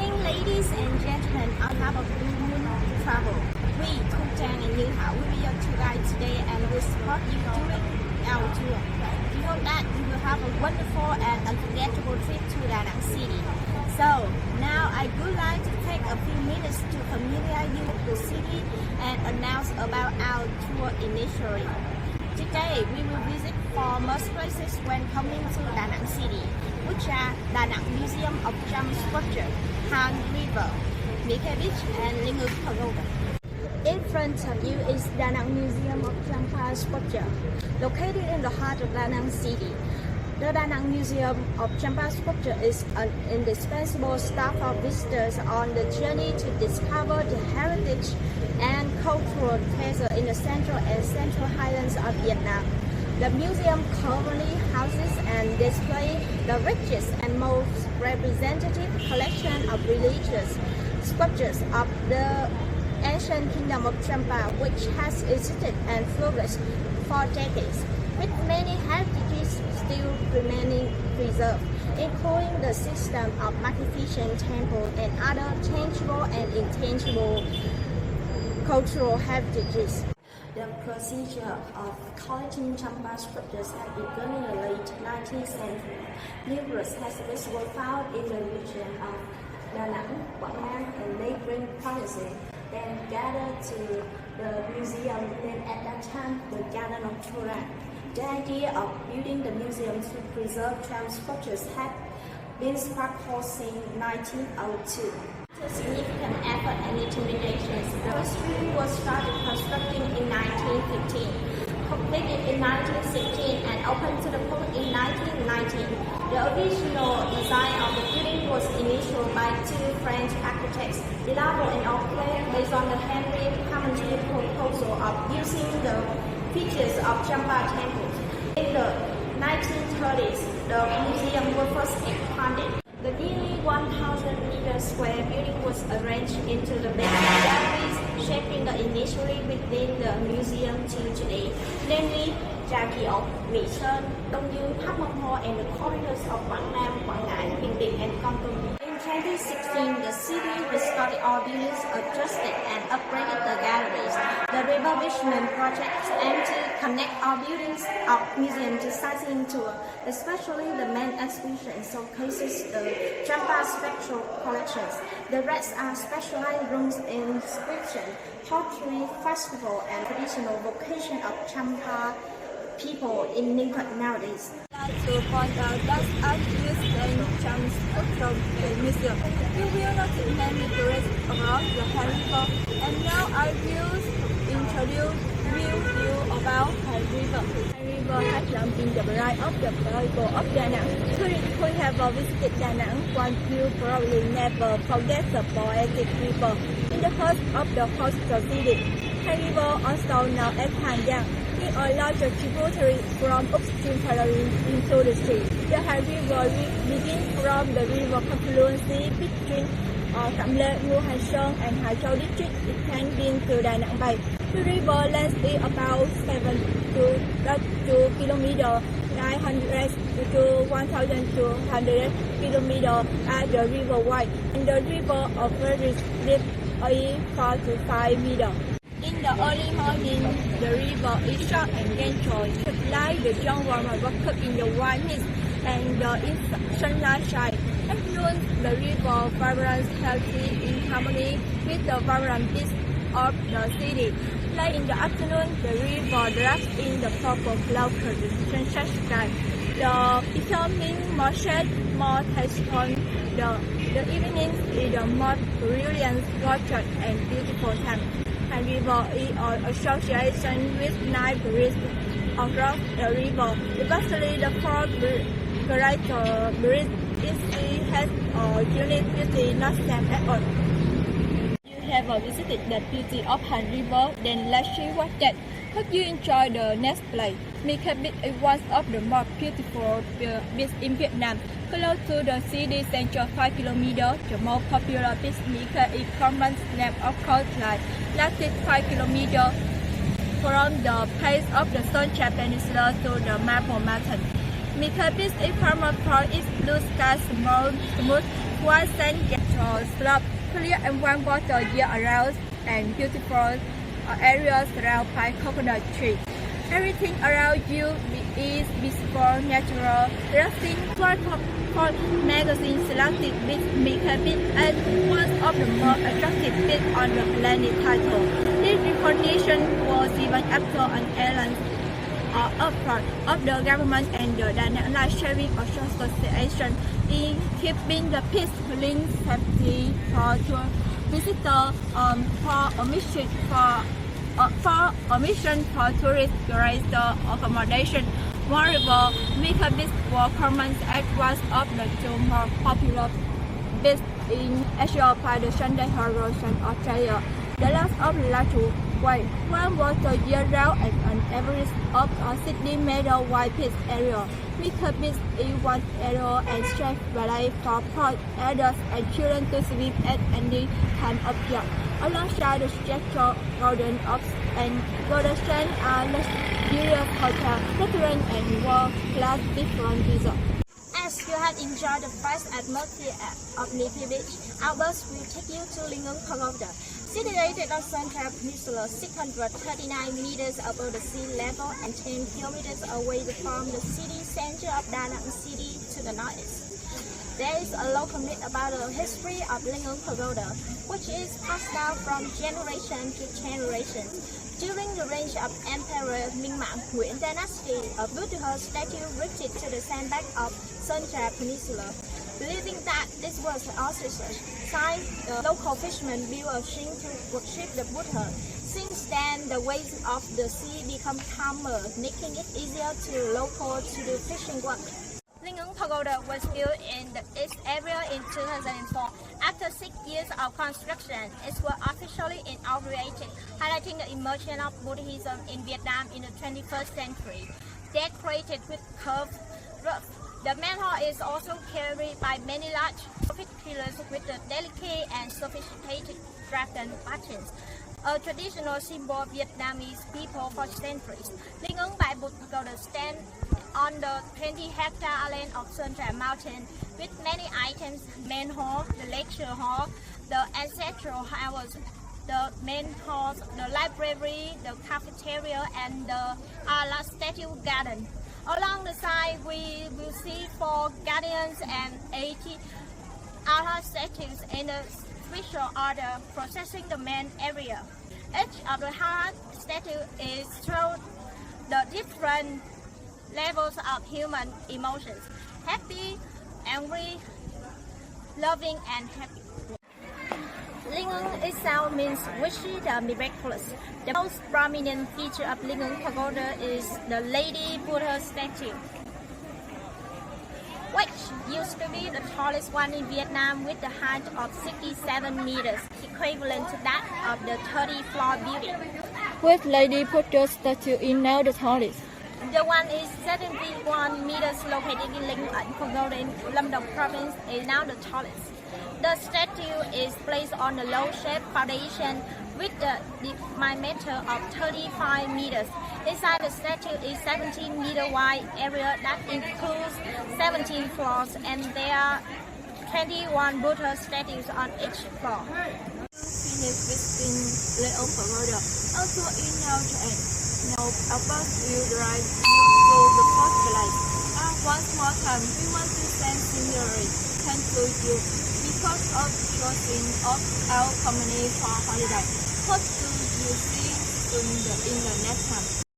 morning, ladies and gentlemen. On behalf of Blue Moon Travel, we, Thu Trang and Như Hảo, will be your tour guide today and will support you during our tour. We hope that you will have a wonderful and unforgettable trip to Da Nang City. So, now I would like to take a few minutes to familiarize you with the city and announce about our tour initially. Today, we will visit four most places when coming to Da Nang City, which are Da Nang Museum of Cham Sculpture, Han River, My Khai Beach, and Linh Ung Pagoda. In front of you is Da Nang Museum of Champa Sculpture, located in the heart of Da Nang City. The Da Nang Museum of Champa Sculpture is an indispensable stop for visitors on the journey to discover the heritage and cultural treasure in the central and central highlands of Vietnam. The museum currently houses and displays the richest and most representative collection of religious sculptures of the ancient kingdom of Champa, which has existed and flourished for decades, with many heritages still remaining preserved, including the system of magnificent temple and other tangible and intangible cultural heritages. The procedure of collecting Champa sculptures had begun in the late 19th century. Numerous exhibits were found in the region of Da Nang, Quảng Nam, and neighboring provinces, then gathered to the museum named at that time the Garden of Turan. The idea of building the museum to preserve Champa sculptures had been sparked since 1902. After significant effort and intimidations, the first room was started constructing in 1915, completed in 1916, and opened to the public in 1919. The original design of the building was initiated by two French architects, Delavaux and Auclair, based on the Henry Parmentier proposal of using the features of Champa temples. In the 1930s, the museum was first expanded. The nearly 1,000-meter square building was arranged into the basement galleries, shaping the initially within the museum till today, namely Gia Kiok, Mỹ Sơn, Đông Dương, Tháp Mông Ho, and the corridors of Quảng Nam, Quảng Ngãi, Bình Định, and Kon Tum. In 2016, the city restored all buildings, adjusted and upgraded the galleries. The refurbishment project aimed to connect all buildings of museum to sightseeing tour, especially the main exhibition showcases the Champa special collections. The rest are specialized rooms in inscription, pottery, festival, and traditional vocation of Champa people in Ninh Thuận nowadays. To point out that as used in Cham Sculpture Museum, you will notice many tourists around the Han River, and now I will introduce you about Han River. Han River has long been the pride of the people of Da Nang. Tourists who have visited Da Nang will probably never forget the poetic river in the heart of the coastal city. Han River, also known as Han Giang, is a larger tributary from upstream flowing into the sea. The Han River begins from the river confluence between Cam Lê, Ngũ Hành Sơn, and Hải Châu district, extending to Da Nang Bay. The river length is about 7 kilometers, 900 to 1,200 kilometers at the river wide, and the river average depth is 4 to 5 meters. In the early morning, the river is short and gentle, like the jungle and water in the white mist and the sunlight shine. At noon, the river vibrant healthy in harmony with the vibrant beats of the city. Late in the afternoon, the river drops in the purple cloud curtain sunset sky. The becoming more shade, more tasteful. The evening is the most brilliant, water and beautiful time. Han River is an association with 9 bridges across the river, especially the 4th greater bridge. It has a unique beauty not same at all. You have visited the beauty of Han River, then let's see what that. Hope you enjoy the next place. My Khai Beach is one of the most beautiful beaches in Vietnam. Close to the city center 5 km, the most popular beach My Khai is common name of coastline, lasted 5 km from the base of the Son Cha Peninsula to the Marble Mountain. My Khai Beach is famous for its blue sky, smooth white sand. natural slope, clear and warm water year-round, and beautiful areas surrounded by coconut trees. Everything around you is visible, natural, relaxing. Forbes magazine selected this Mika Beach as one of the most attractive beaches on the planet title. This recognition was given after an alliance effort of the government and the Dana Sharing Association in keeping the peace link safety for visitors for omission for tourists during the accommodation. Moreover, Mika Beach was commented as one of the two more popular beaches in Asia by the Sunday Herald and Australia. The last of Latu Way, warm water year-round and an average of Sydney Meadow White Beach area. Mika Beach is one area and safe place for both adults and children to swim at any time of year. Alongside the structure, Golden Oaks and Golden Strand are luxurious hotels, restaurants, and world-class different resorts. As you have enjoyed the first atmosphere of Mika Beach, our bus will take you to Lingang Pagoda, situated on Central Peninsula, 639 meters above the sea level and 10 kilometers away from the city center of Da Nang City to the northeast. There is a local myth about the history of Lingang Pagoda, which is passed down from generation to generation. During the reign of Emperor Mingmang Nguyen Dynasty, a Buddha statue reached to the sandbank of Central Peninsula. Believing that this was an auspicious sign, the local fishermen built a shrine to worship the Buddha. Since then, the waves of the sea become calmer, making it easier to local to do fishing work. Lingang Pagoda was built in the east area in 2004. After 6 years of construction, it was officially inaugurated, highlighting the emergence of Buddhism in Vietnam in the 21st century. Decorated with curved roofs, the main hall is also carried by many large pillars with the delicate and sophisticated dragon buttons, a traditional symbol of Vietnamese people for centuries. Lingang Pagoda stands on the 20-hectare island of Central Mountain with many items: main hall, the lecture hall, the ancestral house, the main hall, the library, the cafeteria, and the Ala statue garden. Along the side, we will see 4 guardians and 80 Ala statues in a special order, processing the main area. Each of the heart statue is shown the different levels of human emotions: happy, angry, loving, and happy. Lingang itself means wishy the miraculous. The most prominent feature of Lingang Pagoda is the Lady Buddha statue, which used to be the tallest one in Vietnam with a height of 67 meters, equivalent to that of the 30th-floor building. With Lady Buddha statue is now the tallest. The one is 71 meters located in Linh Ẩn Pagoda in Lâm Đồng province is now the tallest. The statue is placed on a low-shaped foundation with a diameter of 35 meters. Inside the statue is 17-meter wide area that includes 17 floors, and there are 21 Buddha statues on each floor. Finished visiting Lingang Pagoda. Also in now our bus will drive to the first place. Once more time, we want to send scenery. Thank you because of choosing of our company for holiday. Hope to you see soon in the next time.